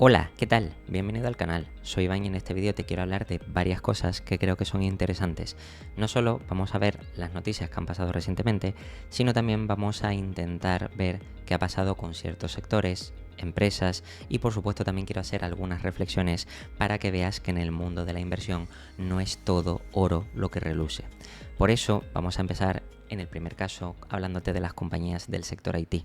Hola, ¿qué tal? Bienvenido al canal. Soy Iván y en este vídeo te quiero hablar de varias cosas que creo que son interesantes. No solo vamos a ver las noticias que han pasado recientemente, sino también vamos a intentar ver qué ha pasado con ciertos sectores, empresas y por supuesto también quiero hacer algunas reflexiones para que veas que en el mundo de la inversión no es todo oro lo que reluce. Por eso vamos a empezar en el primer caso hablándote de las compañías del sector IT.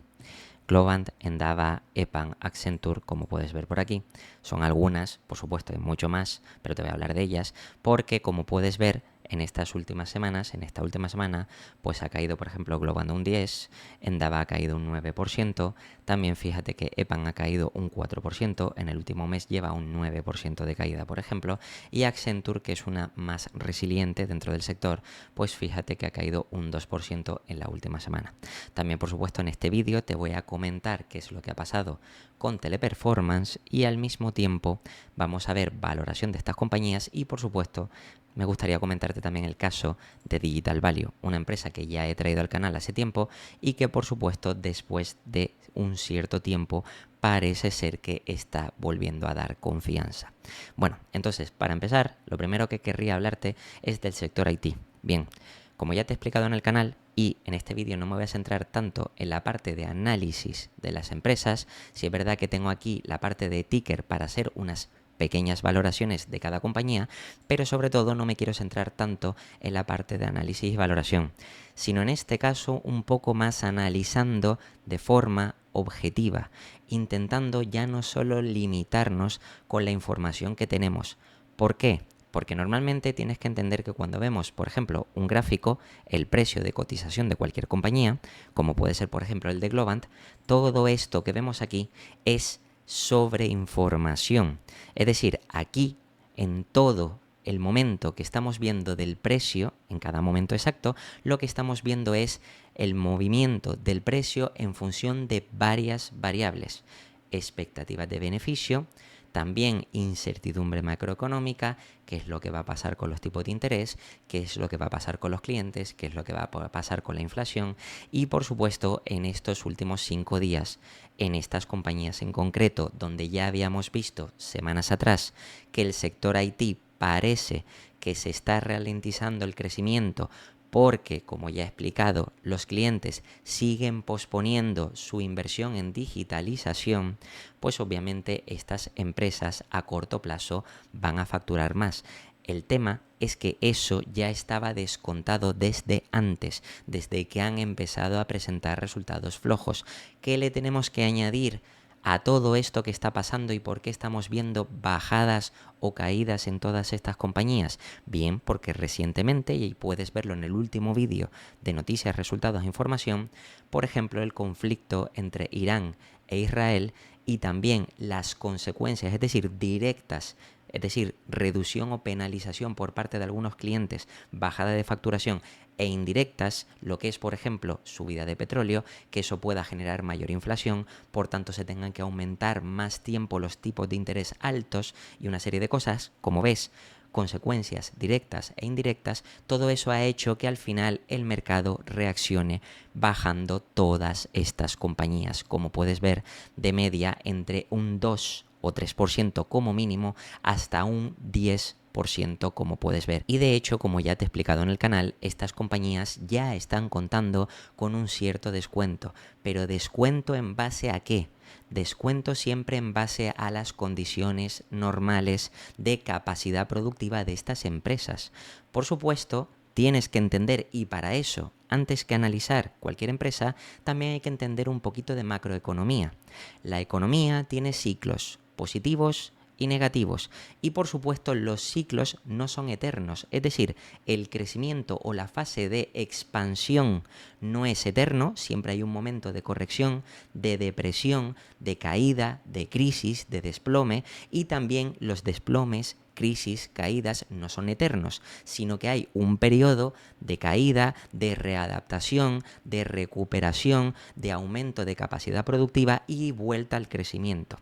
Globant, Endava, EPAM, Accenture, como puedes ver por aquí. Son algunas, por supuesto hay mucho más, pero te voy a hablar de ellas porque como puedes ver en estas últimas semanas, en esta última semana, pues ha caído por ejemplo Globant un 10, Endava ha caído un 9%, también fíjate que EPAM ha caído un 4%, en el último mes lleva un 9% de caída por ejemplo, y Accenture, que es una más resiliente dentro del sector, pues fíjate que ha caído un 2% en la última semana. También por supuesto en este vídeo te voy a comentar qué es lo que ha pasado con Teleperformance y al mismo tiempo vamos a ver valoración de estas compañías y por supuesto me gustaría comentarte también el caso de Digital Value, una empresa que ya he traído al canal hace tiempo y que por supuesto después de un cierto tiempo parece ser que está volviendo a dar confianza. Bueno, entonces para empezar, lo primero que querría hablarte es del sector IT. Bien, como ya te he explicado en el canal y en este vídeo no me voy a centrar tanto en la parte de análisis de las empresas, si es verdad que tengo aquí la parte de ticker para hacer unas pequeñas valoraciones de cada compañía, pero sobre todo no me quiero centrar tanto en la parte de análisis y valoración, sino en este caso un poco más analizando de forma objetiva, intentando ya no solo limitarnos con la información que tenemos. ¿Por qué? Porque normalmente tienes que entender que cuando vemos, por ejemplo, un gráfico, el precio de cotización de cualquier compañía, como puede ser por ejemplo el de Globant, todo esto que vemos aquí es sobre información. Es decir, aquí en todo el momento que estamos viendo del precio, en cada momento exacto, lo que estamos viendo es el movimiento del precio en función de varias variables. Expectativas de beneficio, también incertidumbre macroeconómica, qué es lo que va a pasar con los tipos de interés, qué es lo que va a pasar con los clientes, qué es lo que va a pasar con la inflación y por supuesto en estos últimos 5 días, en estas compañías en concreto, donde ya habíamos visto semanas atrás que el sector IT parece que se está ralentizando el crecimiento porque, como ya he explicado, los clientes siguen posponiendo su inversión en digitalización, pues obviamente estas empresas a corto plazo van a facturar más. El tema es que eso ya estaba descontado desde antes, desde que han empezado a presentar resultados flojos. ¿Qué le tenemos que añadir a todo esto que está pasando y por qué estamos viendo bajadas o caídas en todas estas compañías? Bien, porque recientemente, y puedes verlo en el último vídeo de noticias, resultados e información, por ejemplo, el conflicto entre Irán e Israel y también las consecuencias, es decir, directas, es decir, reducción o penalización por parte de algunos clientes, bajada de facturación e indirectas, lo que es, por ejemplo, subida de petróleo, que eso pueda generar mayor inflación, por tanto se tengan que aumentar más tiempo los tipos de interés altos y una serie de cosas, como ves, consecuencias directas e indirectas, todo eso ha hecho que al final el mercado reaccione bajando todas estas compañías, como puedes ver, de media entre un 2 o 3% como mínimo hasta un 10%, como puedes ver. Y de hecho, como ya te he explicado en el canal, estas compañías ya están contando con un cierto descuento. ¿Pero descuento en base a qué? Descuento siempre en base a las condiciones normales de capacidad productiva de estas empresas. Por supuesto, tienes que entender, y para eso, antes que analizar cualquier empresa, también hay que entender un poquito de macroeconomía. La economía tiene ciclos positivos y negativos. Y por supuesto los ciclos no son eternos, es decir, el crecimiento o la fase de expansión no es eterno, siempre hay un momento de corrección, de depresión, de caída, de crisis, de desplome y también los desplomes, crisis, caídas no son eternos, sino que hay un periodo de caída, de readaptación, de recuperación, de aumento de capacidad productiva y vuelta al crecimiento.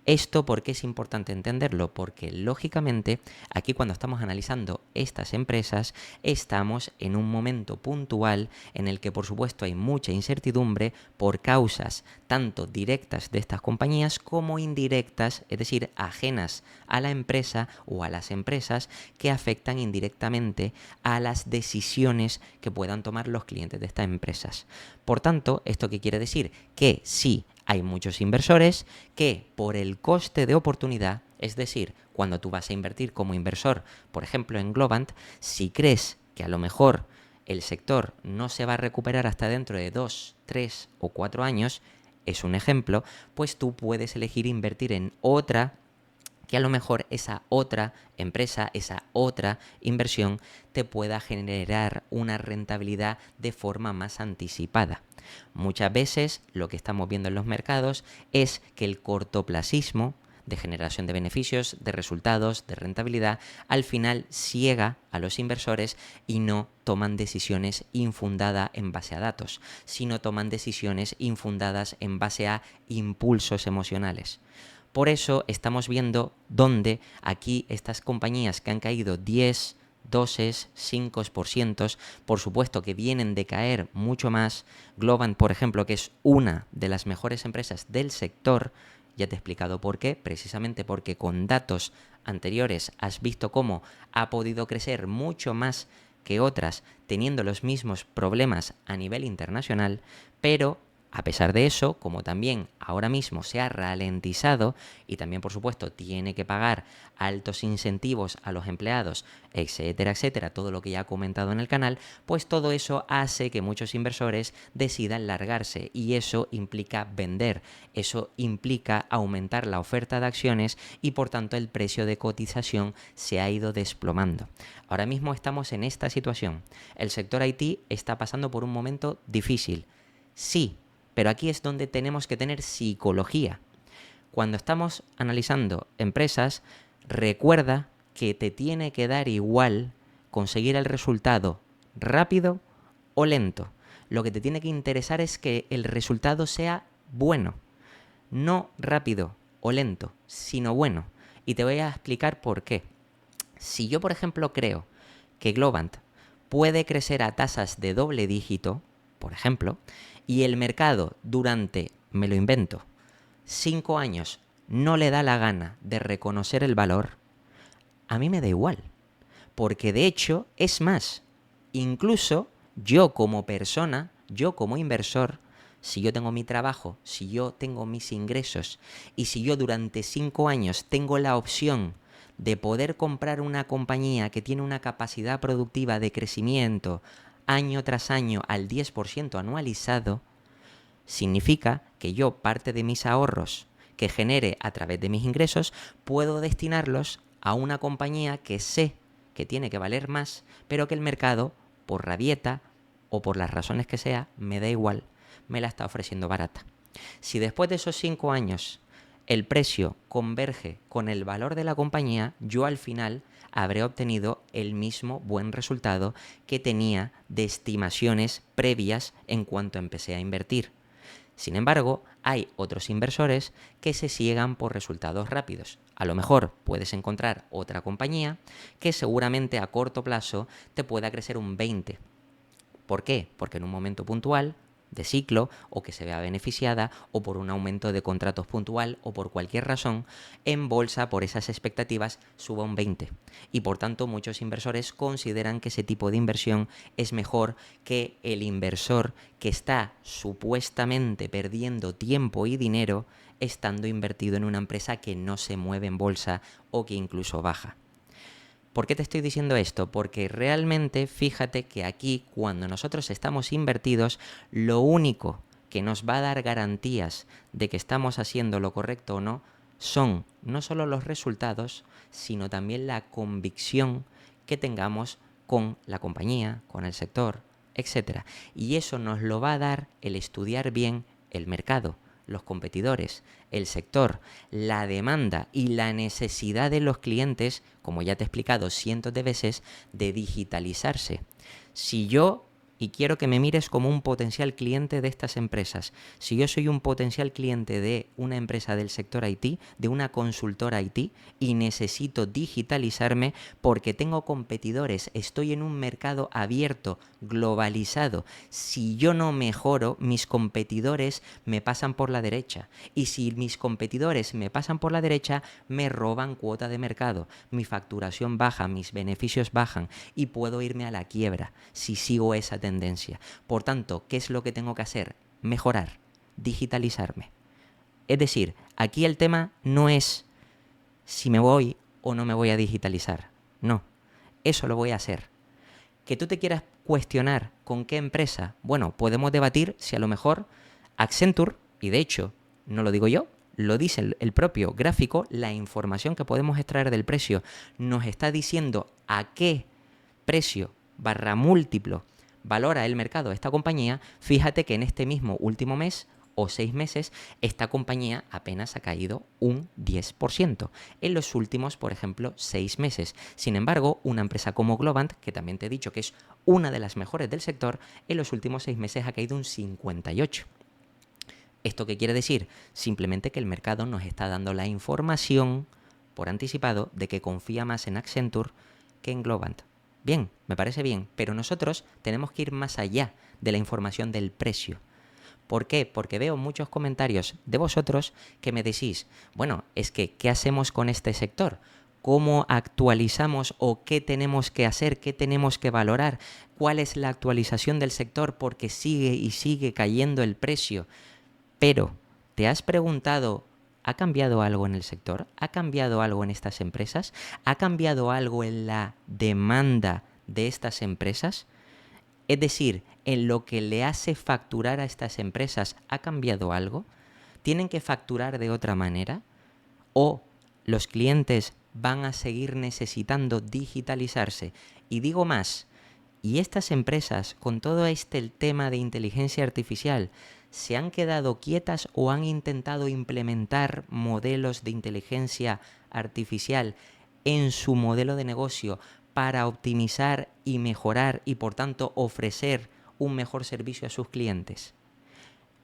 ¿Esto por qué es importante entenderlo? Porque lógicamente aquí cuando estamos analizando estas empresas estamos en un momento puntual en el que por supuesto hay mucha incertidumbre por causas tanto directas de estas compañías como indirectas, es decir, ajenas a la empresa o a las empresas que afectan indirectamente a las decisiones que puedan tomar los clientes de estas empresas. Por tanto, ¿esto qué quiere decir? Que sí, hay muchos inversores que por el coste de oportunidad, es decir, cuando tú vas a invertir como inversor, por ejemplo en Globant, si crees que a lo mejor el sector no se va a recuperar hasta dentro de 2, 3 o 4 años, es un ejemplo, pues tú puedes elegir invertir en otra que a lo mejor esa otra empresa, esa otra inversión te pueda generar una rentabilidad de forma más anticipada. Muchas veces lo que estamos viendo en los mercados es que el cortoplacismo de generación de beneficios, de resultados, de rentabilidad, al final ciega a los inversores y no toman decisiones infundadas en base a datos, sino toman decisiones infundadas en base a impulsos emocionales. Por eso estamos viendo dónde aquí estas compañías que han caído 10, 12, 5%, por supuesto que vienen de caer mucho más. Globant, por ejemplo, que es una de las mejores empresas del sector, ya te he explicado por qué, precisamente porque con datos anteriores has visto cómo ha podido crecer mucho más que otras teniendo los mismos problemas a nivel internacional, pero a pesar de eso, como también ahora mismo se ha ralentizado y también por supuesto tiene que pagar altos incentivos a los empleados, etcétera, etcétera, todo lo que ya he comentado en el canal, pues todo eso hace que muchos inversores decidan largarse y eso implica vender, eso implica aumentar la oferta de acciones y por tanto el precio de cotización se ha ido desplomando. Ahora mismo estamos en esta situación. El sector IT está pasando por un momento difícil. Sí, pero aquí es donde tenemos que tener psicología. Cuando estamos analizando empresas, recuerda que te tiene que dar igual conseguir el resultado rápido o lento. Lo que te tiene que interesar es que el resultado sea bueno, no rápido o lento, sino bueno. Y te voy a explicar por qué. Si yo, por ejemplo, creo que Globant puede crecer a tasas de doble dígito, por ejemplo, y el mercado durante, me lo invento, 5 años no le da la gana de reconocer el valor, a mí me da igual. Porque de hecho, es más, incluso yo como persona, yo como inversor, si yo tengo mi trabajo, si yo tengo mis ingresos y si yo durante 5 años tengo la opción de poder comprar una compañía que tiene una capacidad productiva de crecimiento año tras año al 10% anualizado, significa que yo parte de mis ahorros que genere a través de mis ingresos puedo destinarlos a una compañía que sé que tiene que valer más, pero que el mercado, por rabieta o por las razones que sea, me da igual, me la está ofreciendo barata. Si después de esos 5 años el precio converge con el valor de la compañía, yo al final habré obtenido el mismo buen resultado que tenía de estimaciones previas en cuanto empecé a invertir. Sin embargo, hay otros inversores que se ciegan por resultados rápidos. A lo mejor puedes encontrar otra compañía que seguramente a corto plazo te pueda crecer un 20%. ¿Por qué? Porque en un momento puntual de ciclo o que se vea beneficiada o por un aumento de contratos puntual o por cualquier razón, en bolsa por esas expectativas suba un 20%. Y por tanto muchos inversores consideran que ese tipo de inversión es mejor que el inversor que está supuestamente perdiendo tiempo y dinero estando invertido en una empresa que no se mueve en bolsa o que incluso baja. ¿Por qué te estoy diciendo esto? Porque realmente fíjate que aquí cuando nosotros estamos invertidos, lo único que nos va a dar garantías de que estamos haciendo lo correcto o no son no solo los resultados, sino también la convicción que tengamos con la compañía, con el sector, etc. Y eso nos lo va a dar el estudiar bien el mercado, los competidores, el sector, la demanda y la necesidad de los clientes, como ya te he explicado cientos de veces, de digitalizarse. Si yo y quiero que me mires como un potencial cliente de estas empresas. Si yo soy un potencial cliente de una empresa del sector IT, de una consultora IT, y necesito digitalizarme porque tengo competidores, estoy en un mercado abierto, globalizado. Si yo no mejoro, mis competidores me pasan por la derecha. Y si mis competidores me pasan por la derecha, me roban cuota de mercado. Mi facturación baja, mis beneficios bajan y puedo irme a la quiebra si sigo esa tendencia. Por tanto, ¿qué es lo que tengo que hacer? Mejorar, digitalizarme. Es decir, aquí el tema no es si me voy o no me voy a digitalizar. No, eso lo voy a hacer. Que tú te quieras cuestionar con qué empresa, bueno, podemos debatir si a lo mejor Accenture, y de hecho no lo digo yo, lo dice el propio gráfico, la información que podemos extraer del precio nos está diciendo a qué precio / múltiplo valora el mercado esta compañía. Fíjate que en este mismo último mes o 6 meses, esta compañía apenas ha caído un 10% en los últimos, por ejemplo, 6 meses. Sin embargo, una empresa como Globant, que también te he dicho que es una de las mejores del sector, en los últimos 6 meses ha caído un 58%. ¿Esto qué quiere decir? Simplemente que el mercado nos está dando la información por anticipado de que confía más en Accenture que en Globant. Bien, me parece bien, pero nosotros tenemos que ir más allá de la información del precio. ¿Por qué? Porque veo muchos comentarios de vosotros que me decís, bueno, es que ¿qué hacemos con este sector? ¿Cómo actualizamos o qué tenemos que hacer? ¿Qué tenemos que valorar? ¿Cuál es la actualización del sector? Porque sigue y sigue cayendo el precio. Pero, ¿te has preguntado, ¿ha cambiado algo en el sector? ¿Ha cambiado algo en estas empresas? ¿Ha cambiado algo en la demanda de estas empresas? Es decir, en lo que le hace facturar a estas empresas, ¿ha cambiado algo? ¿Tienen que facturar de otra manera? ¿O los clientes van a seguir necesitando digitalizarse? Y digo más, ¿y estas empresas, con todo el tema de inteligencia artificial, se han quedado quietas o han intentado implementar modelos de inteligencia artificial en su modelo de negocio para optimizar y mejorar y por tanto ofrecer un mejor servicio a sus clientes?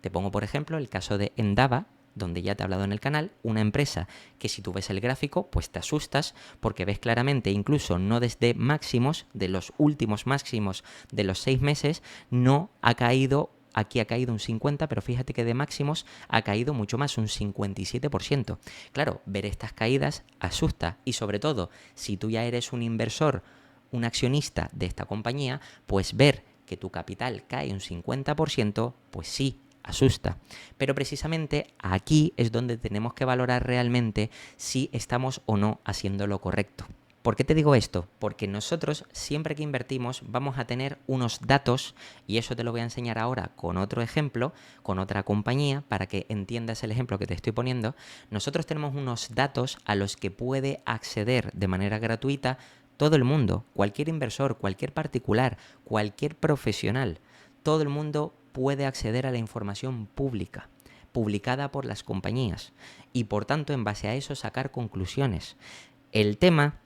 Te pongo por ejemplo el caso de Endava, donde ya te he hablado en el canal, una empresa que si tú ves el gráfico pues te asustas porque ves claramente, incluso no desde máximos, de los últimos máximos de los 6 meses, no ha caído. Aquí ha caído un 50%, pero fíjate que de máximos ha caído mucho más, un 57%. Claro, ver estas caídas asusta y sobre todo, si tú ya eres un inversor, un accionista de esta compañía, pues ver que tu capital cae un 50%, pues sí, asusta. Pero precisamente aquí es donde tenemos que valorar realmente si estamos o no haciendo lo correcto. ¿Por qué te digo esto? Porque nosotros siempre que invertimos vamos a tener unos datos, y eso te lo voy a enseñar ahora con otro ejemplo, con otra compañía, para que entiendas el ejemplo que te estoy poniendo. Nosotros tenemos unos datos a los que puede acceder de manera gratuita todo el mundo, cualquier inversor, cualquier particular, cualquier profesional. Todo el mundo puede acceder a la información pública, publicada por las compañías, y por tanto en base a eso sacar conclusiones. El tema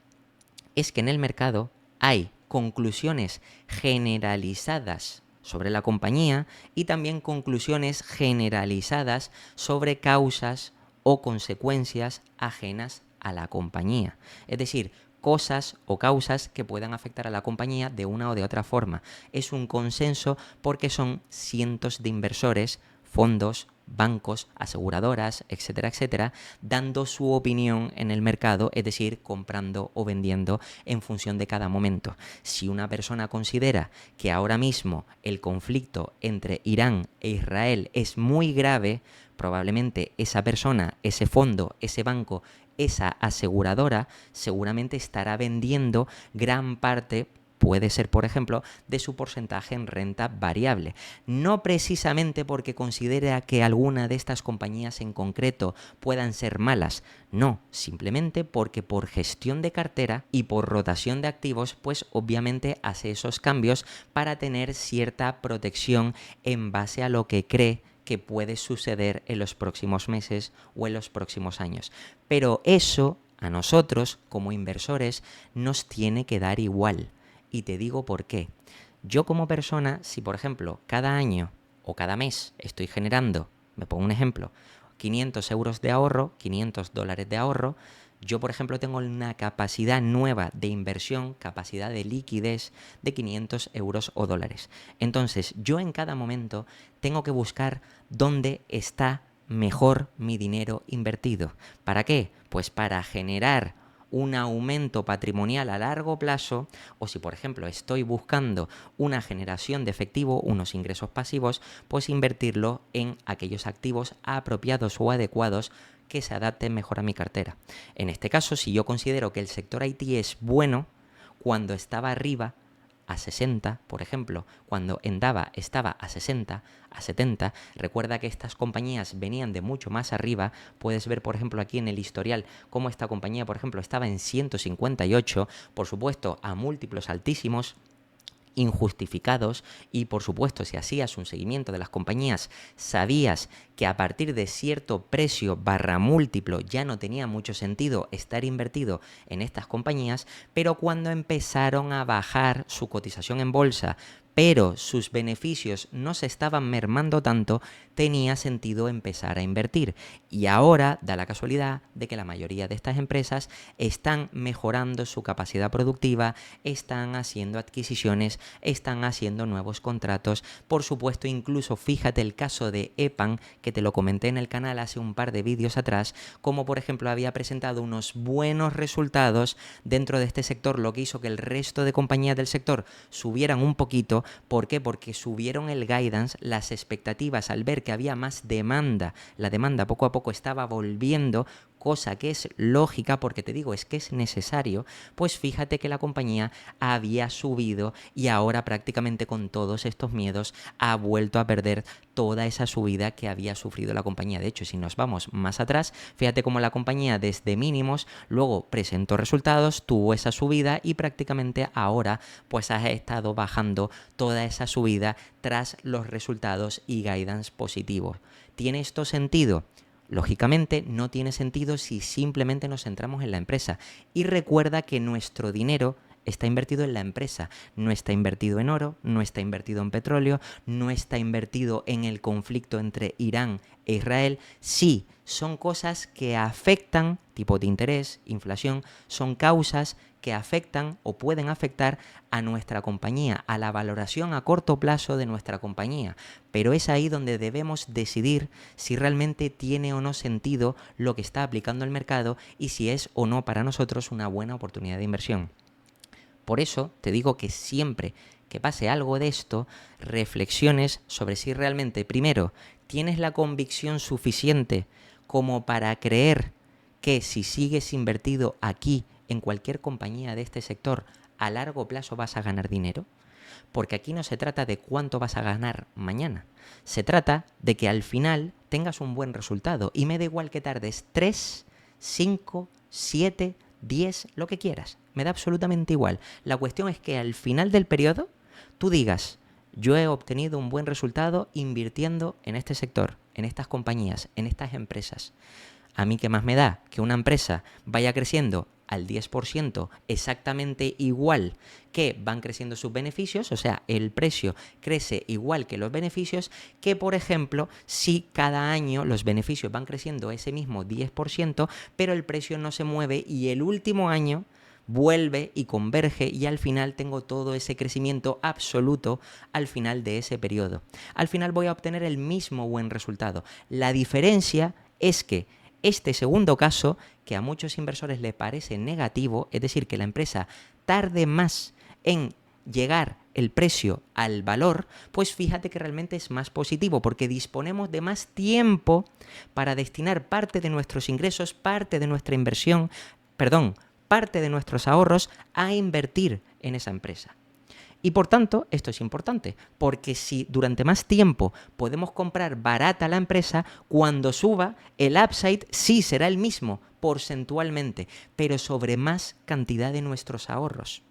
es que en el mercado hay conclusiones generalizadas sobre la compañía y también conclusiones generalizadas sobre causas o consecuencias ajenas a la compañía. Es decir, cosas o causas que puedan afectar a la compañía de una o de otra forma. Es un consenso porque son cientos de inversores, fondos, bancos, aseguradoras, etcétera, etcétera, dando su opinión en el mercado, es decir, comprando o vendiendo en función de cada momento. Si una persona considera que ahora mismo el conflicto entre Irán e Israel es muy grave, probablemente esa persona, ese fondo, ese banco, esa aseguradora seguramente estará vendiendo gran parte, puede ser, por ejemplo, de su porcentaje en renta variable. No precisamente porque considera que alguna de estas compañías en concreto puedan ser malas, no, simplemente porque por gestión de cartera y por rotación de activos, pues obviamente hace esos cambios para tener cierta protección en base a lo que cree que puede suceder en los próximos meses o en los próximos años. Pero eso a nosotros, como inversores, nos tiene que dar igual. Y te digo por qué. Yo como persona, si por ejemplo cada año o cada mes estoy generando, me pongo un ejemplo, 500 euros de ahorro, 500 dólares de ahorro, yo por ejemplo tengo una capacidad nueva de inversión, capacidad de liquidez de 500 euros o dólares. Entonces yo en cada momento tengo que buscar dónde está mejor mi dinero invertido. ¿Para qué? Pues para generar un aumento patrimonial a largo plazo, o si por ejemplo estoy buscando una generación de efectivo, unos ingresos pasivos, pues invertirlo en aquellos activos apropiados o adecuados que se adapten mejor a mi cartera. En este caso, si yo considero que el sector IT es bueno, cuando estaba arriba, a 60, por ejemplo, cuando Endava estaba a 60, a 70, recuerda que estas compañías venían de mucho más arriba. Puedes ver, por ejemplo, aquí en el historial cómo esta compañía, por ejemplo, estaba en 158, por supuesto, a múltiplos altísimos, injustificados, y por supuesto si hacías un seguimiento de las compañías sabías que a partir de cierto precio barra múltiplo ya no tenía mucho sentido estar invertido en estas compañías, pero cuando empezaron a bajar su cotización en bolsa, pero sus beneficios no se estaban mermando tanto, tenía sentido empezar a invertir. Y ahora da la casualidad de que la mayoría de estas empresas están mejorando su capacidad productiva, están haciendo adquisiciones, están haciendo nuevos contratos. Por supuesto, incluso fíjate el caso de EPAM, que te lo comenté en el canal hace un par de vídeos atrás, como por ejemplo había presentado unos buenos resultados dentro de este sector, lo que hizo que el resto de compañías del sector subieran un poquito. ¿Por qué? Porque subieron el guidance, las expectativas, al ver que había más demanda. La demanda poco a poco estaba volviendo, cosa que es lógica porque te digo, es que es necesario. Pues fíjate que la compañía había subido y ahora prácticamente con todos estos miedos ha vuelto a perder toda esa subida que había sufrido la compañía. De hecho, si nos vamos más atrás, fíjate cómo la compañía desde mínimos luego presentó resultados, tuvo esa subida y prácticamente ahora pues ha estado bajando toda esa subida tras los resultados y guidance positivos. ¿Tiene esto sentido? Lógicamente no tiene sentido si simplemente nos centramos en la empresa. Y recuerda que nuestro dinero está invertido en la empresa, no está invertido en oro, no está invertido en petróleo, no está invertido en el conflicto entre Irán e Israel. Sí, son cosas que afectan, tipo de interés, inflación, son causas que afectan o pueden afectar a nuestra compañía, a la valoración a corto plazo de nuestra compañía. Pero es ahí donde debemos decidir si realmente tiene o no sentido lo que está aplicando el mercado y si es o no para nosotros una buena oportunidad de inversión. Por eso te digo que siempre que pase algo de esto, reflexiones sobre si realmente, primero, tienes la convicción suficiente como para creer que si sigues invertido aquí en cualquier compañía de este sector, a largo plazo vas a ganar dinero. Porque aquí no se trata de cuánto vas a ganar mañana. Se trata de que al final tengas un buen resultado. Y me da igual que tardes 3, 5, 7, 10, lo que quieras. Me da absolutamente igual. La cuestión es que al final del periodo tú digas, yo he obtenido un buen resultado invirtiendo en este sector, en estas compañías, en estas empresas. A mí qué más me da que una empresa vaya creciendo al 10% exactamente igual que van creciendo sus beneficios, o sea, el precio crece igual que los beneficios, que por ejemplo, si cada año los beneficios van creciendo ese mismo 10%, pero el precio no se mueve y el último año vuelve y converge y al final tengo todo ese crecimiento absoluto al final de ese periodo. Al final voy a obtener el mismo buen resultado. La diferencia es que este segundo caso, que a muchos inversores les parece negativo, es decir, que la empresa tarde más en llegar el precio al valor, pues fíjate que realmente es más positivo porque disponemos de más tiempo para destinar parte de nuestros ingresos, parte de nuestra inversión, parte de nuestros ahorros a invertir en esa empresa. Y por tanto, esto es importante, porque si durante más tiempo podemos comprar barata la empresa, cuando suba, el upside sí será el mismo porcentualmente, pero sobre más cantidad de nuestros ahorros.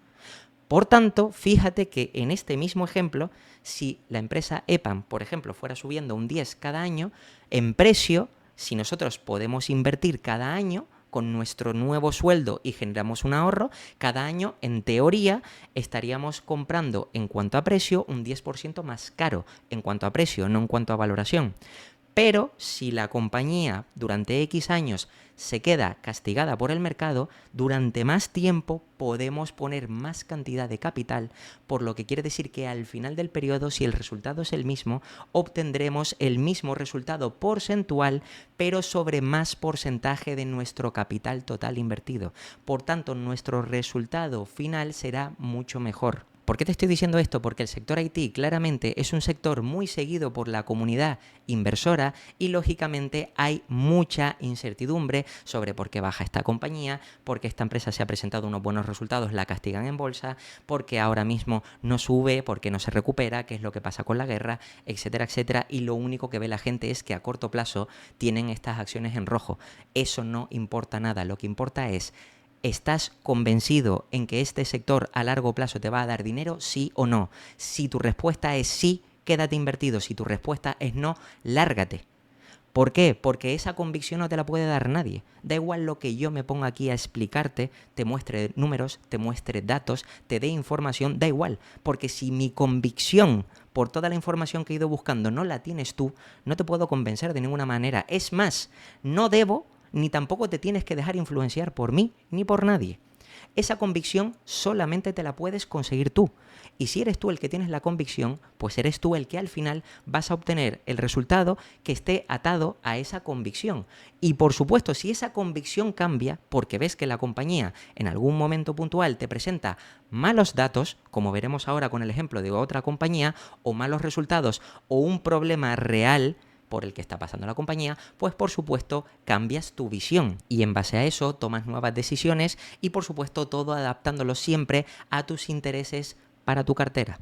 Por tanto, fíjate que en este mismo ejemplo, si la empresa EPAM, por ejemplo, fuera subiendo un 10 cada año, en precio, si nosotros podemos invertir cada año, con nuestro nuevo sueldo y generamos un ahorro, cada año, en teoría, estaríamos comprando en cuanto a precio un 10% más caro en cuanto a precio, no en cuanto a valoración. Pero si la compañía durante X años se queda castigada por el mercado, durante más tiempo podemos poner más cantidad de capital, por lo que quiere decir que al final del periodo, si el resultado es el mismo, obtendremos el mismo resultado porcentual, pero sobre más porcentaje de nuestro capital total invertido. Por tanto, nuestro resultado final será mucho mejor. ¿Por qué te estoy diciendo esto? Porque el sector IT claramente es un sector muy seguido por la comunidad inversora y lógicamente hay mucha incertidumbre sobre por qué baja esta compañía, por qué esta empresa se ha presentado unos buenos resultados, la castigan en bolsa, por qué ahora mismo no sube, por qué no se recupera, qué es lo que pasa con la guerra, etcétera, etcétera. Y lo único que ve la gente es que a corto plazo tienen estas acciones en rojo. Eso no importa nada, lo que importa es: ¿estás convencido en que este sector a largo plazo te va a dar dinero, sí o no? Si tu respuesta es sí, quédate invertido. Si tu respuesta es no, lárgate. ¿Por qué? Porque esa convicción no te la puede dar nadie. Da igual lo que yo me ponga aquí a explicarte, te muestre números, te muestre datos, te dé información, da igual. Porque si mi convicción por toda la información que he ido buscando no la tienes tú, no te puedo convencer de ninguna manera. Es más, no debo ni tampoco te tienes que dejar influenciar por mí ni por nadie. Esa convicción solamente te la puedes conseguir tú. Y si eres tú el que tienes la convicción, pues eres tú el que al final vas a obtener el resultado que esté atado a esa convicción. Y por supuesto, si esa convicción cambia porque ves que la compañía en algún momento puntual te presenta malos datos, como veremos ahora con el ejemplo de otra compañía, o malos resultados, o un problema real por el que está pasando la compañía, pues por supuesto cambias tu visión y en base a eso tomas nuevas decisiones y por supuesto todo adaptándolo siempre a tus intereses para tu cartera.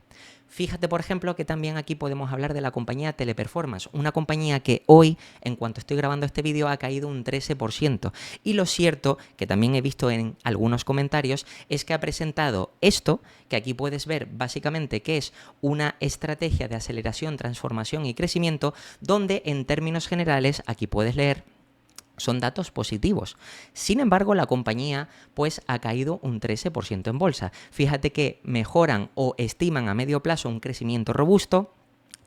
Fíjate, por ejemplo, que también aquí podemos hablar de la compañía Teleperformance, una compañía que hoy, en cuanto estoy grabando este vídeo, ha caído un 13%. Y lo cierto, que también he visto en algunos comentarios, es que ha presentado esto, que aquí puedes ver básicamente que es una estrategia de aceleración, transformación y crecimiento, donde en términos generales, aquí puedes leer, son datos positivos. Sin embargo, la compañía pues ha caído un 13% en bolsa. Fíjate que mejoran o estiman a medio plazo un crecimiento robusto.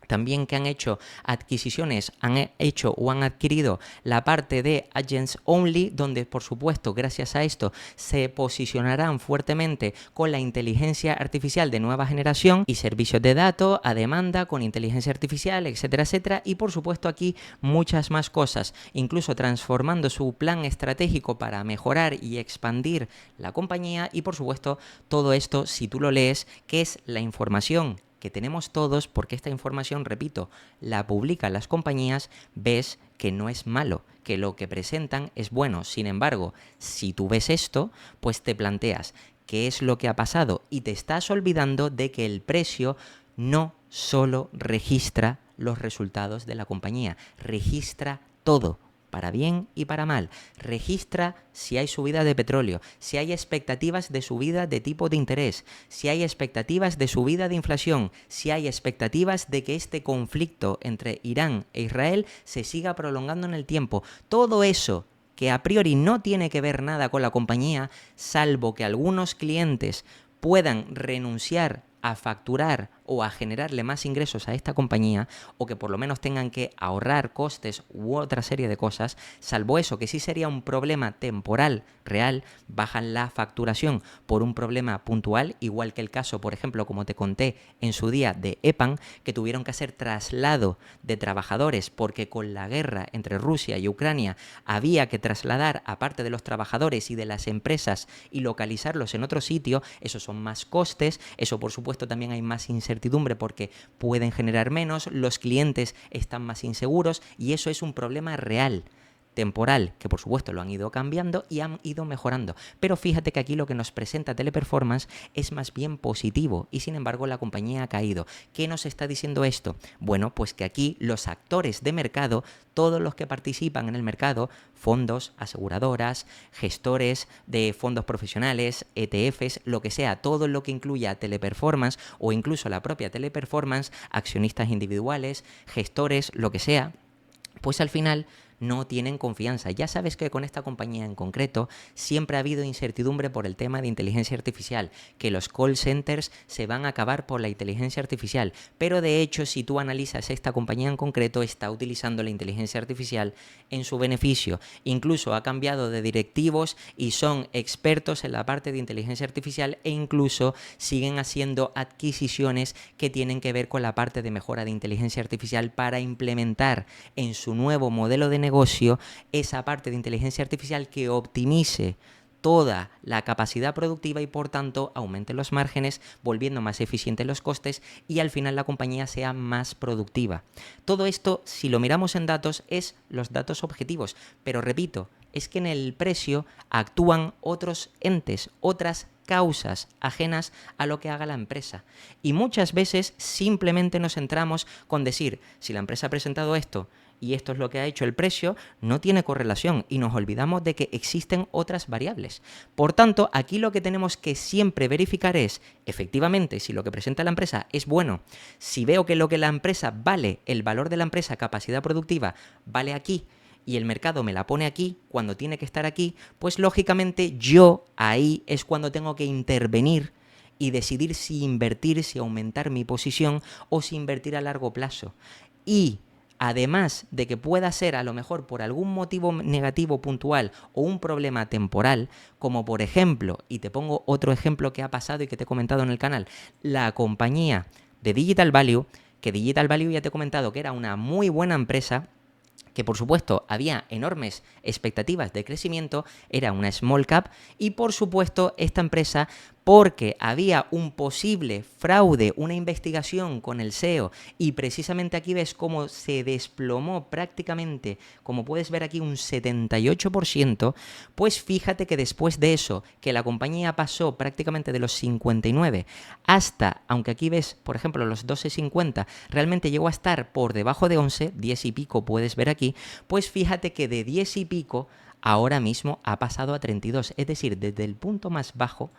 También que han hecho adquisiciones, han hecho o han adquirido la parte de Agents Only, donde por supuesto gracias a esto se posicionarán fuertemente con la inteligencia artificial de nueva generación y servicios de datos a demanda con inteligencia artificial, etcétera, etcétera. Y por supuesto aquí muchas más cosas, incluso transformando su plan estratégico para mejorar y expandir la compañía. Y por supuesto todo esto, si tú lo lees, que es la información que tenemos todos, porque esta información, repito, la publican las compañías, ves que no es malo, que lo que presentan es bueno. Sin embargo, si tú ves esto, pues te planteas qué es lo que ha pasado y te estás olvidando de que el precio no solo registra los resultados de la compañía, registra todo, para bien y para mal. Registra si hay subida de petróleo, si hay expectativas de subida de tipo de interés, si hay expectativas de subida de inflación, si hay expectativas de que este conflicto entre Irán e Israel se siga prolongando en el tiempo. Todo eso que a priori no tiene que ver nada con la compañía, salvo que algunos clientes puedan renunciar a facturar o a generarle más ingresos a esta compañía, o que por lo menos tengan que ahorrar costes u otra serie de cosas, salvo eso, que sí sería un problema temporal real, bajan la facturación por un problema puntual, igual que el caso, por ejemplo, como te conté en su día de EPAM, que tuvieron que hacer traslado de trabajadores porque con la guerra entre Rusia y Ucrania había que trasladar a parte de los trabajadores y de las empresas y localizarlos en otro sitio. Esos son más costes, eso por supuesto también hay más incertidumbre porque pueden generar menos, los clientes están más inseguros y eso es un problema real, temporal, que por supuesto lo han ido cambiando y han ido mejorando. Pero fíjate que aquí lo que nos presenta Teleperformance es más bien positivo y sin embargo la compañía ha caído. ¿Qué nos está diciendo esto? Bueno, pues que aquí los actores de mercado, todos los que participan en el mercado, fondos, aseguradoras, gestores de fondos profesionales, ETFs, lo que sea, todo lo que incluya Teleperformance o incluso la propia Teleperformance, accionistas individuales, gestores, lo que sea, pues al final no tienen confianza. Ya sabes que con esta compañía en concreto siempre ha habido incertidumbre por el tema de inteligencia artificial, que los call centers se van a acabar por la inteligencia artificial, pero de hecho si tú analizas esta compañía en concreto está utilizando la inteligencia artificial en su beneficio. Incluso ha cambiado de directivos y son expertos en la parte de inteligencia artificial e incluso siguen haciendo adquisiciones que tienen que ver con la parte de mejora de inteligencia artificial para implementar en su nuevo modelo de negocio esa parte de inteligencia artificial que optimice toda la capacidad productiva y por tanto aumente los márgenes, volviendo más eficientes los costes y al final la compañía sea más productiva. Todo esto, si lo miramos en datos, es los datos objetivos, pero repito, es que en el precio actúan otros entes, otras causas ajenas a lo que haga la empresa. Y muchas veces simplemente nos centramos con decir, si la empresa ha presentado esto y esto es lo que ha hecho el precio, no tiene correlación y nos olvidamos de que existen otras variables. Por tanto, aquí lo que tenemos que siempre verificar es, efectivamente, si lo que presenta la empresa es bueno, si veo que lo que la empresa vale, el valor de la empresa, capacidad productiva, vale aquí, y el mercado me la pone aquí cuando tiene que estar aquí, pues lógicamente yo ahí es cuando tengo que intervenir y decidir si invertir, si aumentar mi posición o si invertir a largo plazo. Y además de que pueda ser a lo mejor por algún motivo negativo puntual o un problema temporal, como por ejemplo, y te pongo otro ejemplo que ha pasado y que te he comentado en el canal, la compañía de Digital Value, que Digital Value ya te he comentado que era una muy buena empresa, que por supuesto había enormes expectativas de crecimiento, era una small cap y por supuesto esta empresa, porque había un posible fraude, una investigación con el SEO y precisamente aquí ves cómo se desplomó prácticamente, como puedes ver aquí, un 78%, pues fíjate que después de eso, que la compañía pasó prácticamente de los 59 hasta, aunque aquí ves, por ejemplo, los 12,50, realmente llegó a estar por debajo de 11, 10 y pico puedes ver aquí, pues fíjate que de 10 y pico ahora mismo ha pasado a 32, es decir, desde el punto más bajo,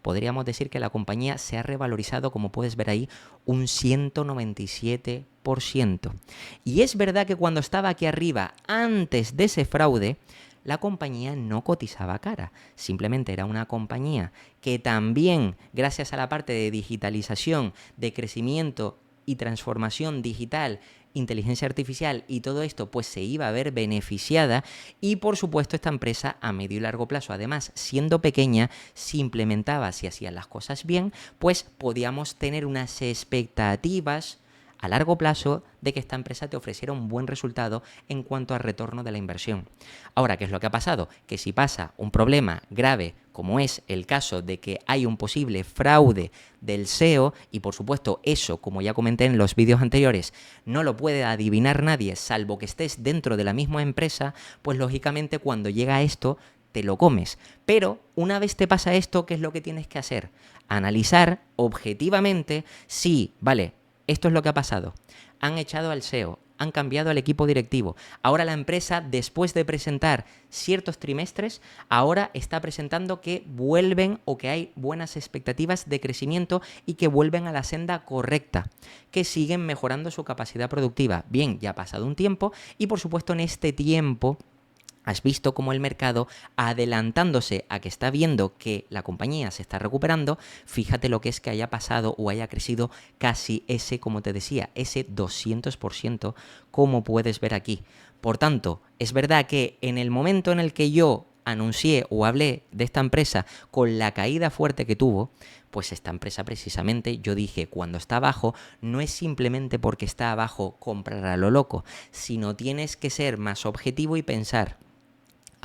podríamos decir que la compañía se ha revalorizado, como puedes ver ahí, un 197%. Y es verdad que cuando estaba aquí arriba, antes de ese fraude, la compañía no cotizaba cara. Simplemente era una compañía que también, gracias a la parte de digitalización, de crecimiento y transformación digital, inteligencia artificial y todo esto, pues se iba a ver beneficiada y por supuesto esta empresa a medio y largo plazo, además siendo pequeña, si implementaba, si hacía las cosas bien, pues podíamos tener unas expectativas a largo plazo de que esta empresa te ofreciera un buen resultado en cuanto al retorno de la inversión. Ahora, ¿qué es lo que ha pasado? Que si pasa un problema grave, como es el caso de que hay un posible fraude del SEO, y por supuesto eso, como ya comenté en los vídeos anteriores, no lo puede adivinar nadie, salvo que estés dentro de la misma empresa, pues lógicamente cuando llega esto, te lo comes. Pero una vez te pasa esto, ¿qué es lo que tienes que hacer? Analizar objetivamente si, vale, esto es lo que ha pasado. Han echado al SEO, han cambiado al equipo directivo. Ahora la empresa, después de presentar ciertos trimestres, ahora está presentando que vuelven o que hay buenas expectativas de crecimiento y que vuelven a la senda correcta, que siguen mejorando su capacidad productiva. Bien, ya ha pasado un tiempo y por supuesto en este tiempo has visto cómo el mercado, adelantándose a que está viendo que la compañía se está recuperando, fíjate lo que es que haya pasado o haya crecido casi ese, como te decía, ese 200%, como puedes ver aquí. Por tanto, es verdad que en el momento en el que yo anuncié o hablé de esta empresa con la caída fuerte que tuvo, pues esta empresa precisamente, yo dije, cuando está abajo, no es simplemente porque está abajo comprar a lo loco, sino tienes que ser más objetivo y pensar,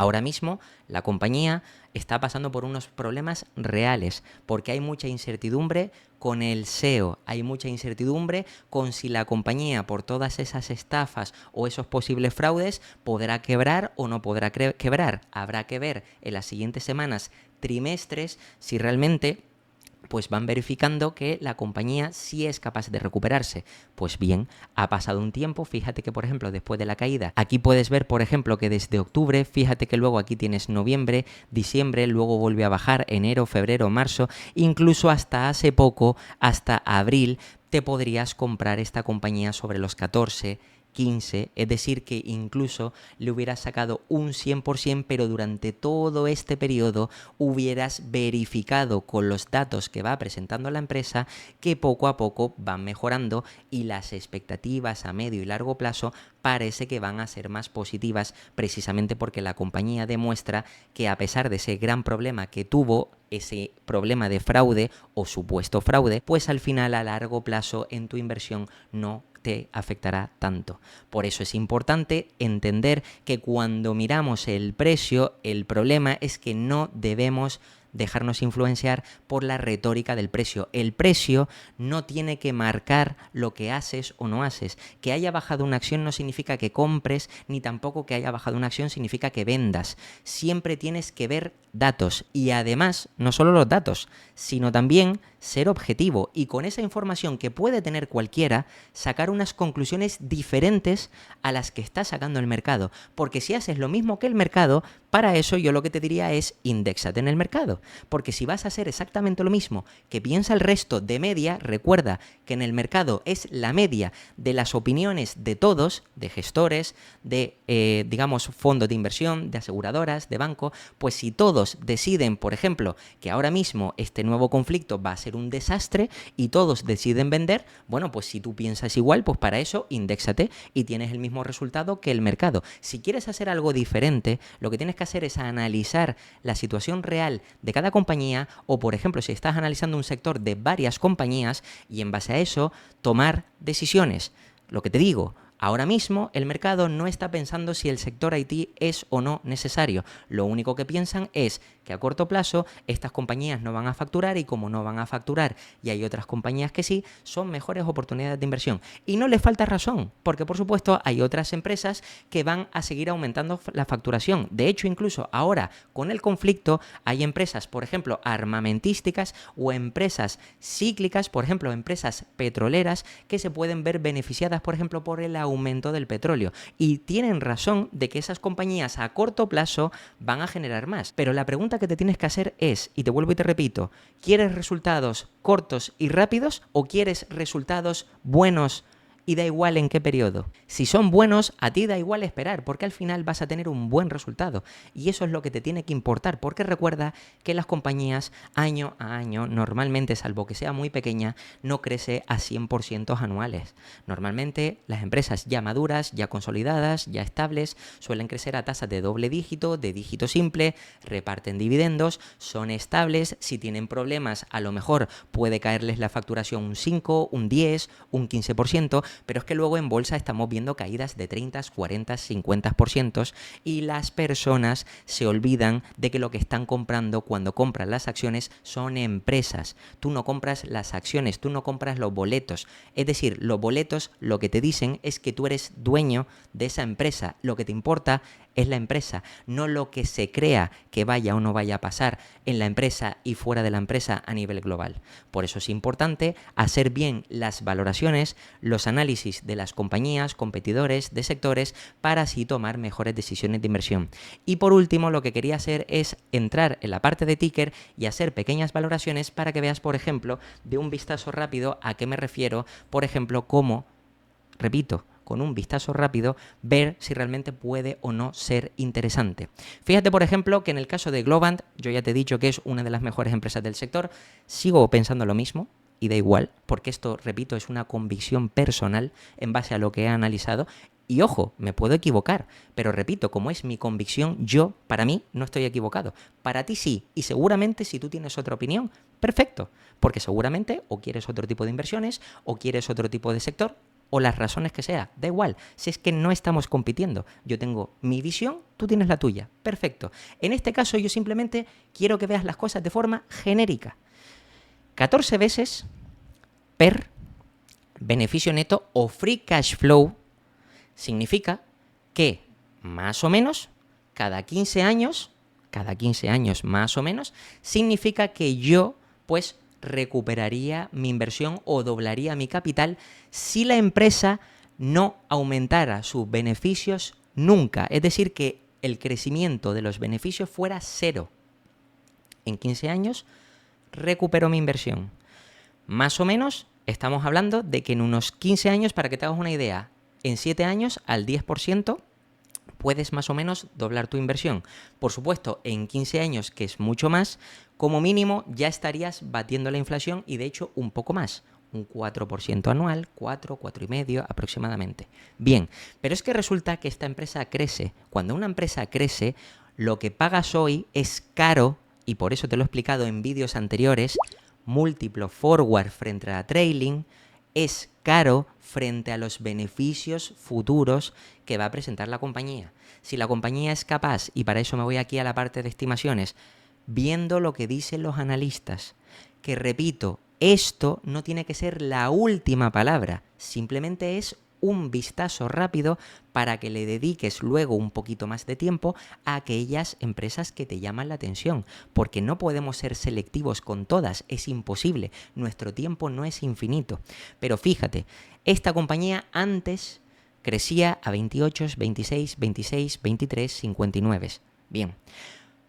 ahora mismo la compañía está pasando por unos problemas reales porque hay mucha incertidumbre con el SEO, hay mucha incertidumbre con si la compañía por todas esas estafas o esos posibles fraudes podrá quebrar o no podrá quebrar. Habrá que ver en las siguientes semanas, trimestres, si realmente pues van verificando que la compañía sí es capaz de recuperarse. Pues bien, ha pasado un tiempo, fíjate que por ejemplo después de la caída, aquí puedes ver por ejemplo que desde octubre, fíjate que luego aquí tienes noviembre, diciembre, luego vuelve a bajar enero, febrero, marzo, incluso hasta hace poco, hasta abril, te podrías comprar esta compañía sobre los 14, 15, es decir, que incluso le hubieras sacado un 100%, pero durante todo este periodo hubieras verificado con los datos que va presentando la empresa que poco a poco van mejorando y las expectativas a medio y largo plazo parece que van a ser más positivas, precisamente porque la compañía demuestra que a pesar de ese gran problema que tuvo, ese problema de fraude o supuesto fraude, pues al final a largo plazo en tu inversión no te afectará tanto. Por eso es importante entender que cuando miramos el precio, el problema es que no debemos dejarnos influenciar por la retórica del precio. El precio no tiene que marcar lo que haces o no haces. Que haya bajado una acción no significa que compres, ni tampoco que haya bajado una acción significa que vendas. Siempre tienes que ver datos y además no solo los datos, sino también ser objetivo y con esa información que puede tener cualquiera, sacar unas conclusiones diferentes a las que está sacando el mercado. Porque si haces lo mismo que el mercado, para eso yo lo que te diría es indéxate en el mercado. Porque si vas a hacer exactamente lo mismo que piensa el resto de media, recuerda que en el mercado es la media de las opiniones de todos, de gestores, de, digamos, fondos de inversión, de aseguradoras, de banco, pues si todos deciden, por ejemplo, que ahora mismo este nuevo conflicto va a ser un desastre y todos deciden vender, bueno, pues si tú piensas igual, pues para eso indéxate y tienes el mismo resultado que el mercado. Si quieres hacer algo diferente, lo que tienes que hacer es analizar la situación real de cada compañía o, por ejemplo, si estás analizando un sector de varias compañías y en base a eso tomar decisiones. Lo que te digo, ahora mismo el mercado no está pensando si el sector IT es o no necesario. Lo único que piensan es que a corto plazo estas compañías no van a facturar y como no van a facturar y hay otras compañías que sí, son mejores oportunidades de inversión. Y no les falta razón, porque por supuesto hay otras empresas que van a seguir aumentando la facturación. De hecho, incluso ahora con el conflicto hay empresas, por ejemplo, armamentísticas o empresas cíclicas, por ejemplo, empresas petroleras que se pueden ver beneficiadas, por ejemplo, por el aumento del petróleo. Y tienen razón de que esas compañías a corto plazo van a generar más. Pero la pregunta que te tienes que hacer es, y te vuelvo y te repito, ¿quieres resultados cortos y rápidos o quieres resultados buenos y da igual en qué periodo? Si son buenos, a ti da igual esperar, porque al final vas a tener un buen resultado. Y eso es lo que te tiene que importar, porque recuerda que las compañías año a año, normalmente, salvo que sea muy pequeña, no crece a 100% anuales. Normalmente las empresas ya maduras, ya consolidadas, ya estables, suelen crecer a tasas de doble dígito, de dígito simple, reparten dividendos, son estables. Si tienen problemas, a lo mejor puede caerles la facturación un 5, un 10, un 15%, pero es que luego en bolsa estamos viendo caídas de 30, 40, 50% y las personas se olvidan de que lo que están comprando cuando compran las acciones son empresas. Tú no compras las acciones, tú no compras los boletos. Es decir, los boletos lo que te dicen es que tú eres dueño de esa empresa. Lo que te importa es la empresa, no lo que se crea que vaya o no vaya a pasar en la empresa y fuera de la empresa a nivel global. Por eso es importante hacer bien las valoraciones, los análisis de las compañías, competidores, de sectores, para así tomar mejores decisiones de inversión. Y por último, lo que quería hacer es entrar en la parte de ticker y hacer pequeñas valoraciones para que veas, por ejemplo, de un vistazo rápido a qué me refiero, por ejemplo, cómo, repito, con un vistazo rápido, ver si realmente puede o no ser interesante. Fíjate, por ejemplo, que en el caso de Globant, yo ya te he dicho que es una de las mejores empresas del sector, sigo pensando lo mismo y da igual, porque esto, repito, es una convicción personal en base a lo que he analizado. Y ojo, me puedo equivocar, pero repito, como es mi convicción, yo, para mí, no estoy equivocado. Para ti sí, y seguramente si tú tienes otra opinión, perfecto, porque seguramente o quieres otro tipo de inversiones, o quieres otro tipo de sector, o las razones que sea, da igual, si es que no estamos compitiendo. Yo tengo mi visión, tú tienes la tuya, perfecto. En este caso yo simplemente quiero que veas las cosas de forma genérica. 14 veces per beneficio neto o free cash flow significa que más o menos cada 15 años más o menos, significa que yo pues recuperaría mi inversión o doblaría mi capital si la empresa no aumentara sus beneficios nunca. Es decir, que el crecimiento de los beneficios fuera cero. En 15 años recupero mi inversión. Más o menos estamos hablando de que en unos 15 años, para que te hagas una idea, en 7 años al 10%, puedes más o menos doblar tu inversión. Por supuesto, en 15 años, que es mucho más, como mínimo ya estarías batiendo la inflación y de hecho un poco más. Un 4% anual, 4,5% aproximadamente. Bien, pero es que resulta que esta empresa crece. Cuando una empresa crece, lo que pagas hoy es caro, y por eso te lo he explicado en vídeos anteriores, múltiplo forward frente a trailing, es caro frente a los beneficios futuros que va a presentar la compañía. Si la compañía es capaz, y para eso me voy aquí a la parte de estimaciones, viendo lo que dicen los analistas, que repito, esto no tiene que ser la última palabra, simplemente es un vistazo rápido para que le dediques luego un poquito más de tiempo a aquellas empresas que te llaman la atención, porque no podemos ser selectivos con todas, es imposible, nuestro tiempo no es infinito. Pero fíjate, esta compañía antes crecía a 28, 26, 26, 23, 59. Bien,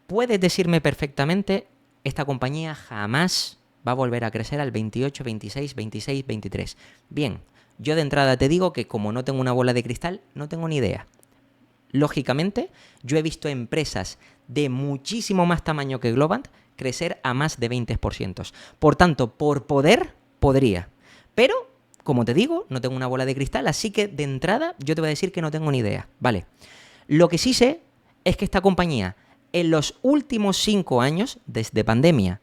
puedes decirme perfectamente, esta compañía jamás va a volver a crecer al 28, 26, 26, 23. Bien, yo de entrada te digo que como no tengo una bola de cristal, no tengo ni idea. Lógicamente, yo he visto empresas de muchísimo más tamaño que Globant crecer a más de 20%. Por tanto, por poder, podría. Pero, como te digo, no tengo una bola de cristal, así que de entrada yo te voy a decir que no tengo ni idea. Vale. Lo que sí sé es que esta compañía, en los últimos 5 años, desde pandemia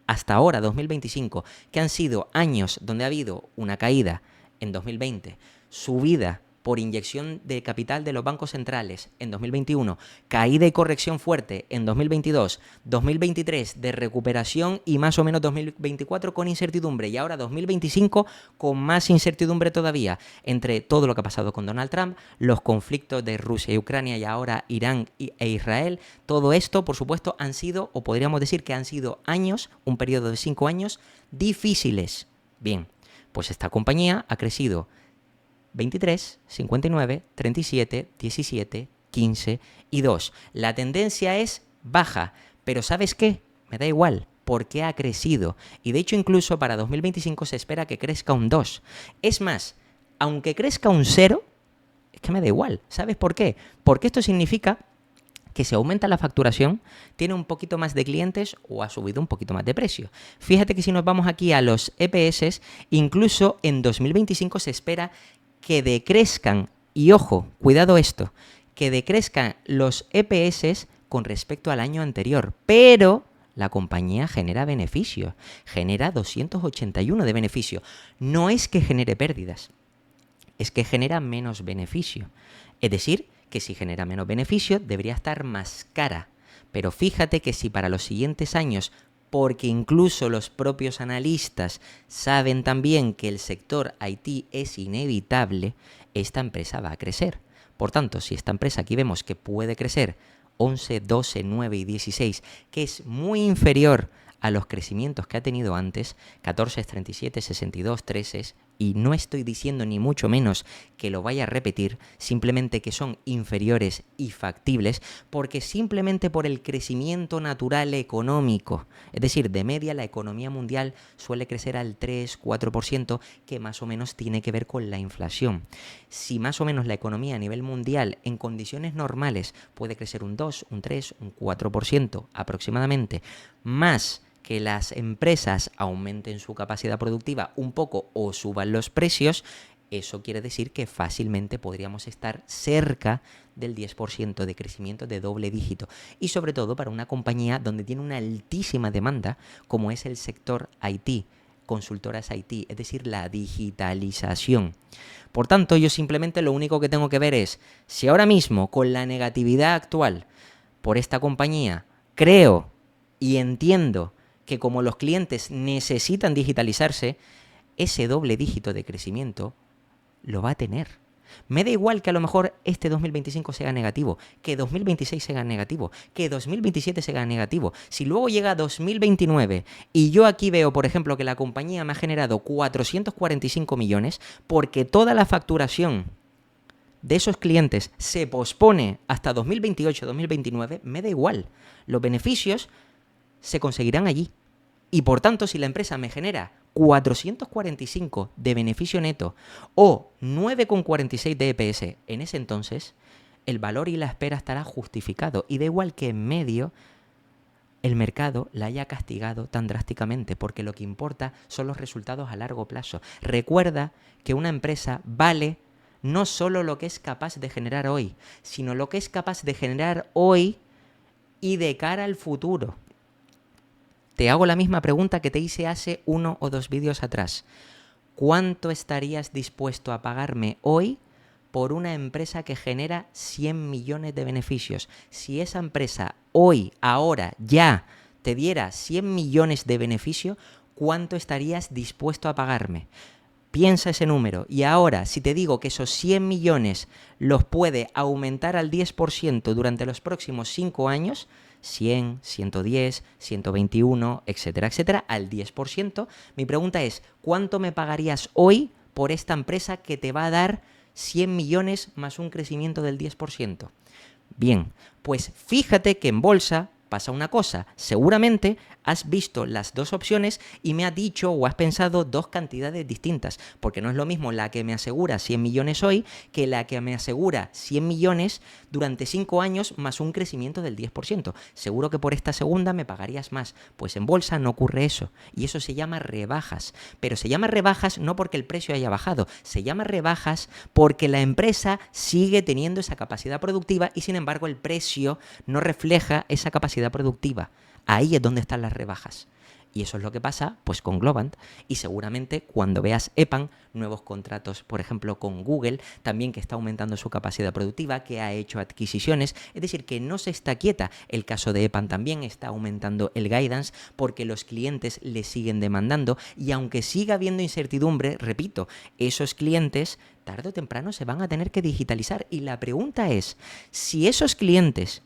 hasta ahora, 2025, que han sido años donde ha habido una caída en 2020, subida por inyección de capital de los bancos centrales en 2021, caída y corrección fuerte en 2022, 2023 de recuperación y más o menos 2024 con incertidumbre y ahora 2025 con más incertidumbre todavía entre todo lo que ha pasado con Donald Trump, los conflictos de Rusia y Ucrania y ahora Irán e Israel. Todo esto, por supuesto, han sido, o podríamos decir que han sido años, un periodo de 5 años difíciles. Bien, pues esta compañía ha crecido 23, 59, 37, 17, 15 y 2. La tendencia es baja, pero ¿sabes qué? Me da igual, porque ha crecido. Y de hecho incluso para 2025 se espera que crezca un 2. Es más, aunque crezca un 0, es que me da igual. ¿Sabes por qué? Porque esto significa que si aumenta la facturación, tiene un poquito más de clientes o ha subido un poquito más de precio. Fíjate que si nos vamos aquí a los EPS, incluso en 2025 se espera que decrezcan, y ojo, cuidado esto, que decrezcan los EPS con respecto al año anterior, pero la compañía genera beneficio, genera 281 de beneficio. No es que genere pérdidas, es que genera menos beneficio. Es decir, que si genera menos beneficio debería estar más cara. Pero fíjate que si para los siguientes años, porque incluso los propios analistas saben también que el sector IT es inevitable, esta empresa va a crecer. Por tanto, si esta empresa aquí vemos que puede crecer 11, 12, 9 y 16, que es muy inferior a los crecimientos que ha tenido antes, 14, 37, 62, 13, y no estoy diciendo ni mucho menos que lo vaya a repetir, simplemente que son inferiores y factibles, porque simplemente por el crecimiento natural económico, es decir, de media la economía mundial suele crecer al 3, 4%, que más o menos tiene que ver con la inflación. Si más o menos la economía a nivel mundial en condiciones normales puede crecer un 2, un 3, un 4% aproximadamente, más que las empresas aumenten su capacidad productiva un poco o suban los precios, eso quiere decir que fácilmente podríamos estar cerca del 10% de crecimiento de doble dígito. Y sobre todo para una compañía donde tiene una altísima demanda como es el sector IT, consultoras IT, es decir, la digitalización. Por tanto, yo simplemente lo único que tengo que ver es si ahora mismo con la negatividad actual por esta compañía creo y entiendo que como los clientes necesitan digitalizarse, ese doble dígito de crecimiento lo va a tener. Me da igual que a lo mejor este 2025 sea negativo, que 2026 sea negativo, que 2027 sea negativo. Si luego llega 2029 y yo aquí veo, por ejemplo, que la compañía me ha generado 445 millones porque toda la facturación de esos clientes se pospone hasta 2028-2029, me da igual. Los beneficios se conseguirán allí. Y por tanto, si la empresa me genera 445 de beneficio neto o 9,46 de EPS en ese entonces, el valor y la espera estará justificado. Y da igual que en medio el mercado la haya castigado tan drásticamente, porque lo que importa son los resultados a largo plazo. Recuerda que una empresa vale no solo lo que es capaz de generar hoy, sino lo que es capaz de generar hoy y de cara al futuro. Te hago la misma pregunta que te hice hace 1 o 2 vídeos atrás. ¿Cuánto estarías dispuesto a pagarme hoy por una empresa que genera 100 millones de beneficios? Si esa empresa hoy, ahora, ya te diera 100 millones de beneficio, ¿cuánto estarías dispuesto a pagarme? Piensa ese número. Y ahora, si te digo que esos 100 millones los puede aumentar al 10% durante los próximos 5 años, 100, 110, 121, etcétera, etcétera, al 10%, mi pregunta es, ¿cuánto me pagarías hoy por esta empresa que te va a dar 100 millones más un crecimiento del 10%? Bien, pues fíjate que en bolsa pasa una cosa. Seguramente has visto las dos opciones y me has dicho o has pensado dos cantidades distintas, porque no es lo mismo la que me asegura 100 millones hoy que la que me asegura 100 millones durante 5 años más un crecimiento del 10%. Seguro que por esta segunda me pagarías más. Pues en bolsa no ocurre eso, y eso se llama rebajas. Pero se llama rebajas no porque el precio haya bajado, se llama rebajas porque la empresa sigue teniendo esa capacidad productiva y sin embargo el precio no refleja esa capacidad productiva. Ahí es donde están las rebajas. Y eso es lo que pasa pues con Globant, y seguramente cuando veas EPAM, nuevos contratos, por ejemplo, con Google, también que está aumentando su capacidad productiva, que ha hecho adquisiciones, es decir, que no se está quieta. El caso de EPAM también está aumentando el guidance porque los clientes le siguen demandando, y aunque siga habiendo incertidumbre, repito, esos clientes tarde o temprano se van a tener que digitalizar. Y la pregunta es, si esos clientes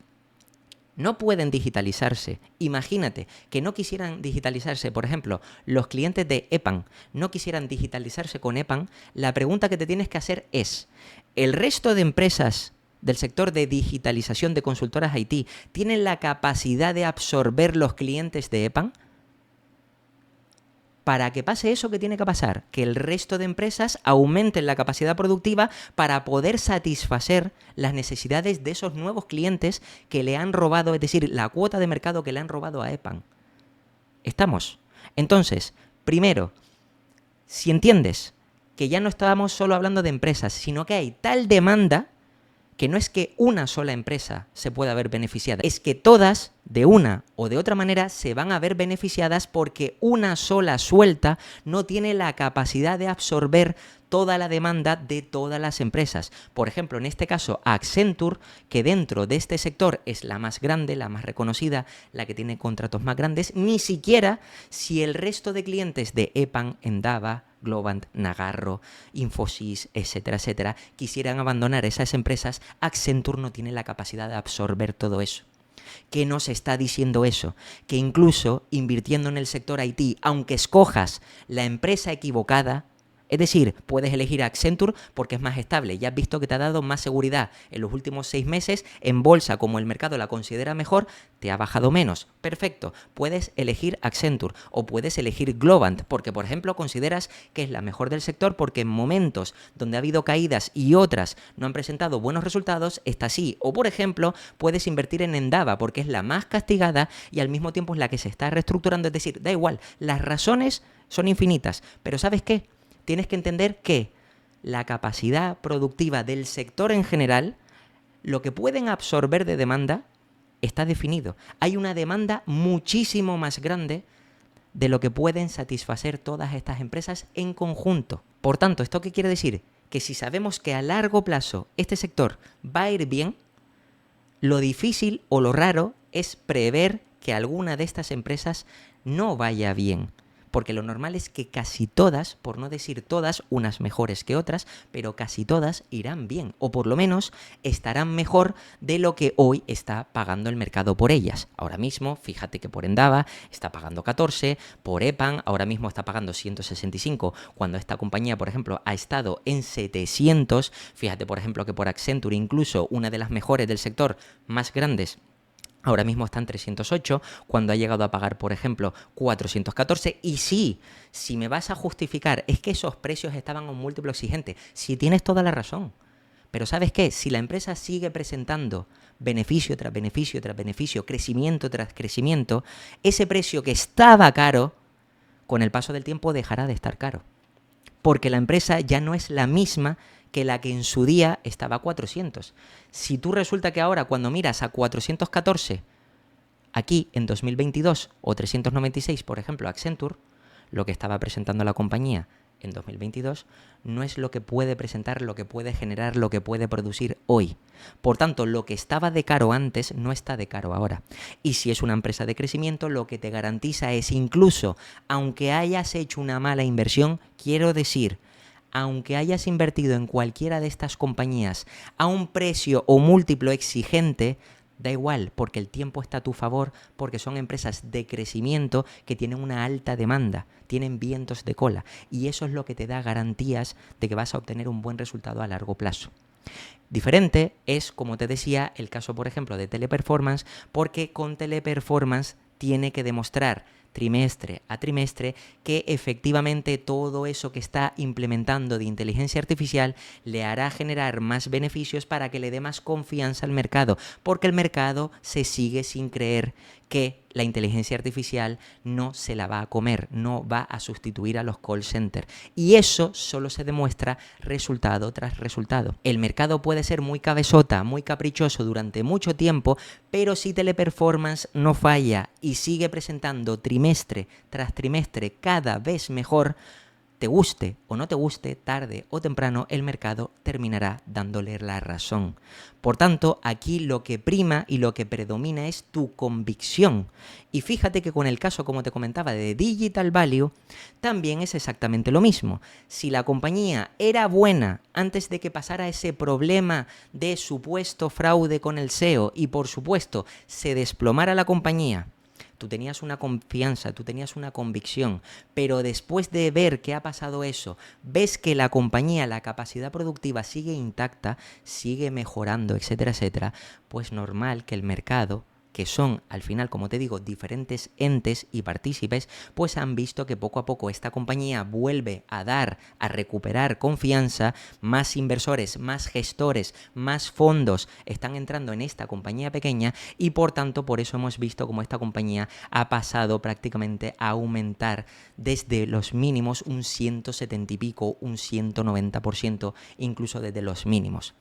no pueden digitalizarse, imagínate que no quisieran digitalizarse, por ejemplo, los clientes de EPAM no quisieran digitalizarse con EPAM, la pregunta que te tienes que hacer es, ¿el resto de empresas del sector de digitalización de consultoras IT tienen la capacidad de absorber los clientes de EPAM? Para que pase eso, ¿qué tiene que pasar? Que el resto de empresas aumenten la capacidad productiva para poder satisfacer las necesidades de esos nuevos clientes que le han robado, es decir, la cuota de mercado que le han robado a EPAM. ¿Estamos? Entonces, primero, si entiendes que ya no estábamos solo hablando de empresas, sino que hay tal demanda que no es que una sola empresa se pueda ver beneficiada, es que todas, de una o de otra manera, se van a ver beneficiadas porque una sola suelta no tiene la capacidad de absorber toda la demanda de todas las empresas. Por ejemplo, en este caso, Accenture, que dentro de este sector es la más grande, la más reconocida, la que tiene contratos más grandes, ni siquiera si el resto de clientes de EPAM, Endava, Globant, Nagarro, Infosys, etcétera, etcétera, quisieran abandonar esas empresas, Accenture no tiene la capacidad de absorber todo eso. ¿Qué nos está diciendo eso? Que incluso invirtiendo en el sector IT, aunque escojas la empresa equivocada, es decir, puedes elegir Accenture porque es más estable. Ya has visto que te ha dado más seguridad en los últimos 6 meses. En bolsa, como el mercado la considera mejor, te ha bajado menos. Perfecto. Puedes elegir Accenture o puedes elegir Globant porque, por ejemplo, consideras que es la mejor del sector porque en momentos donde ha habido caídas y otras no han presentado buenos resultados, está así. O, por ejemplo, puedes invertir en Endava porque es la más castigada y al mismo tiempo es la que se está reestructurando. Es decir, da igual. Las razones son infinitas. Pero ¿sabes qué? Tienes que entender que la capacidad productiva del sector en general, lo que pueden absorber de demanda, está definido. Hay una demanda muchísimo más grande de lo que pueden satisfacer todas estas empresas en conjunto. Por tanto, ¿esto qué quiere decir? Que si sabemos que a largo plazo este sector va a ir bien, lo difícil o lo raro es prever que alguna de estas empresas no vaya bien. Porque lo normal es que casi todas, por no decir todas, unas mejores que otras, pero casi todas irán bien, o por lo menos estarán mejor de lo que hoy está pagando el mercado por ellas. Ahora mismo, fíjate que por Endava está pagando 14, por EPAM ahora mismo está pagando 165, cuando esta compañía, por ejemplo, ha estado en 700. Fíjate, por ejemplo, que por Accenture, incluso una de las mejores del sector, más grandes, Ahora mismo está en 308, cuando ha llegado a pagar, por ejemplo, 414. Y sí, si me vas a justificar, es que esos precios estaban a un múltiplo exigente. Sí, tienes toda la razón. Pero ¿sabes qué? Si la empresa sigue presentando beneficio tras beneficio tras beneficio, crecimiento tras crecimiento, ese precio que estaba caro, con el paso del tiempo dejará de estar caro. Porque la empresa ya no es la misma que la que en su día estaba a 400. Si tú resulta que ahora cuando miras a 414 aquí en 2022 o 396, por ejemplo, Accenture, lo que estaba presentando la compañía en 2022 no es lo que puede presentar, lo que puede generar, lo que puede producir hoy. Por tanto, lo que estaba de caro antes no está de caro ahora. Y si es una empresa de crecimiento, lo que te garantiza es, incluso aunque hayas hecho una mala inversión, quiero decir, aunque hayas invertido en cualquiera de estas compañías a un precio o múltiplo exigente, da igual, porque el tiempo está a tu favor, porque son empresas de crecimiento que tienen una alta demanda, tienen vientos de cola, y eso es lo que te da garantías de que vas a obtener un buen resultado a largo plazo. Diferente es, como te decía, el caso, por ejemplo, de Teleperformance, porque con Teleperformance tiene que demostrar trimestre a trimestre que efectivamente todo eso que está implementando de inteligencia artificial le hará generar más beneficios para que le dé más confianza al mercado, porque el mercado se sigue sin creer que la inteligencia artificial no se la va a comer, no va a sustituir a los call centers. Y eso solo se demuestra resultado tras resultado. El mercado puede ser muy cabezota, muy caprichoso durante mucho tiempo, pero si Teleperformance no falla y sigue presentando trimestre tras trimestre cada vez mejor, te guste o no te guste, tarde o temprano el mercado terminará dándole la razón. Por tanto, aquí lo que prima y lo que predomina es tu convicción. Y fíjate que con el caso, como te comentaba, de Digital Value, también es exactamente lo mismo. Si la compañía era buena antes de que pasara ese problema de supuesto fraude con el SEO y, por supuesto, se desplomara la compañía, tú tenías una confianza, tú tenías una convicción, pero después de ver que ha pasado eso, ves que la compañía, la capacidad productiva sigue intacta, sigue mejorando, etcétera, etcétera, pues normal que el mercado, que son al final, como te digo, diferentes entes y partícipes, pues han visto que poco a poco esta compañía vuelve a recuperar confianza, más inversores, más gestores, más fondos están entrando en esta compañía pequeña y por tanto por eso hemos visto como esta compañía ha pasado prácticamente a aumentar desde los mínimos un 170 y pico, un 190%, incluso desde los mínimos.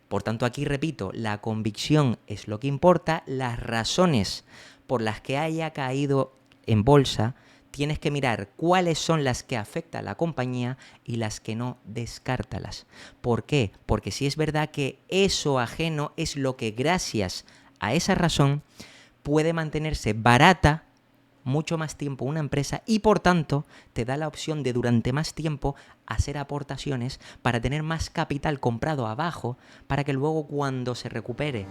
Por tanto, aquí repito, la convicción es lo que importa, las razones por las que haya caído en bolsa, tienes que mirar cuáles son las que afectan a la compañía y las que no, descártalas. ¿Por qué? Porque si es verdad que eso ajeno es lo que gracias a esa razón puede mantenerse barata mucho más tiempo una empresa y por tanto te da la opción de durante más tiempo hacer aportaciones para tener más capital comprado abajo para que luego cuando se recupere,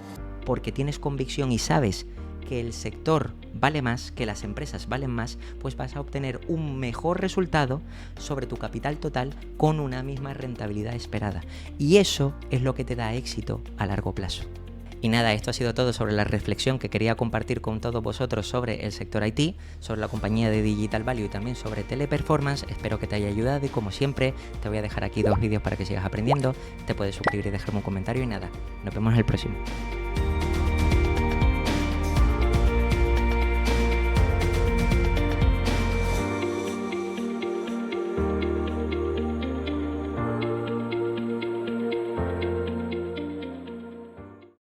porque tienes convicción y sabes que el sector vale más, que las empresas valen más, pues vas a obtener un mejor resultado sobre tu capital total con una misma rentabilidad esperada. Y eso es lo que te da éxito a largo plazo. Y nada, esto ha sido todo sobre la reflexión que quería compartir con todos vosotros sobre el sector IT, sobre la compañía de Digital Value y también sobre Teleperformance. Espero que te haya ayudado y como siempre te voy a dejar aquí 2 vídeos para que sigas aprendiendo. Te puedes suscribir y dejarme un comentario y nada, nos vemos en el próximo.